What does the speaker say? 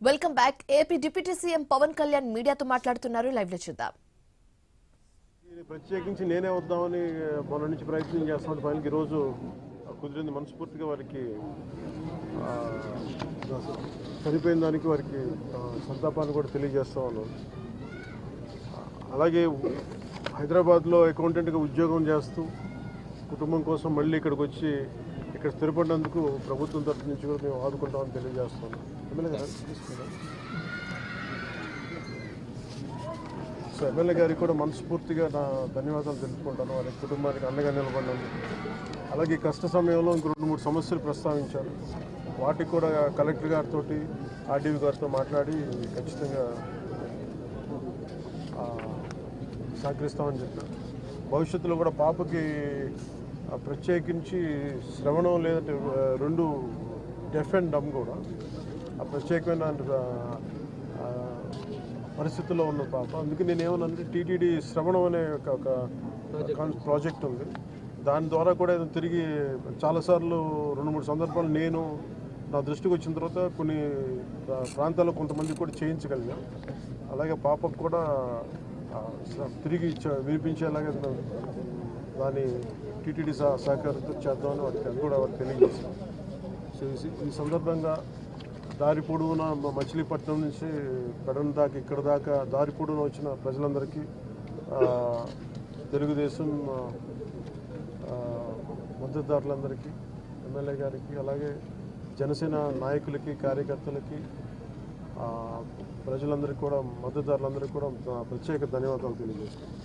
Welcome back. AP deputy CM Pawan Kalyan మీడియాతో మాట్లాడుతున్నారు. Live లో చూద్దాం. ప్రత్యేకించి నేనే వద్దామని మొన్న నుంచి ప్రయత్నం చేస్తాను. ఫైనల్కి ఈరోజు కుదిరింది. మనస్ఫూర్తిగా వారికి చనిపోయిన దానికి వారికి సంతాపాన్ని కూడా తెలియజేస్తా ఉన్నాను. అలాగే హైదరాబాద్లో అకౌంటెంట్గా ఉద్యోగం చేస్తూ కుటుంబం కోసం మళ్ళీ ఇక్కడికి వచ్చి ఇక్కడ స్థిరపడినందుకు ప్రభుత్వం తరఫు నుంచి కూడా మేము ఆదుకుంటామని తెలియజేస్తున్నాం. సో ఎమ్మెల్యే గారికి కూడా మనస్ఫూర్తిగా నా ధన్యవాదాలు తెలుపుకుంటాను. వారి కుటుంబానికి అండగా నిలబడినందుకు. అలాగే కష్ట సమయంలో ఇంకో 2-3 సమస్యలు ప్రస్తావించారు. వాటికి కూడా కలెక్టర్ గారితో ఆర్డీవీ గారితో మాట్లాడి ఖచ్చితంగా సహకరిస్తామని చెప్పారు. భవిష్యత్తులో కూడా పాపకి ప్రత్యేకించి శ్రవణం లేదంటే 2 డెఫ్ అండ్ డమ్ కూడా ఆ ప్రత్యేకమైన పరిస్థితుల్లో ఉన్న పాప. అందుకే నేను ఏమన్నానంటే టీటీడీ శ్రవణం అనే ఒక ప్రాజెక్ట్ ఉంది. దాని ద్వారా కూడా తిరిగి చాలాసార్లు 2-3 సందర్భాలు నేను నా దృష్టికి వచ్చిన తర్వాత కొన్ని ప్రాంతాల్లో కొంతమంది కూడా చేయించగలిగాం. అలాగే పాపకు కూడా తిరిగి వినిపించేలాగా దాన్ని టీటీడీ సహకారంతో చేద్దామని వారికి అది కూడా వారికి తెలియజేశాం. సో ఈ సందర్భంగా దారి పొడవున మచిలీపట్నం నుంచి పెడన దాకా ఇక్కడ దాకా దారి పొడవున వచ్చిన ప్రజలందరికీ, తెలుగుదేశం మద్దతుదారులందరికీ, ఎమ్మెల్యే గారికి, అలాగే జనసేన నాయకులకి, కార్యకర్తలకి, ప్రజలందరికీ కూడా, మద్దతుదారులందరికీ కూడా ప్రత్యేక ధన్యవాదాలు తెలియజేస్తాను.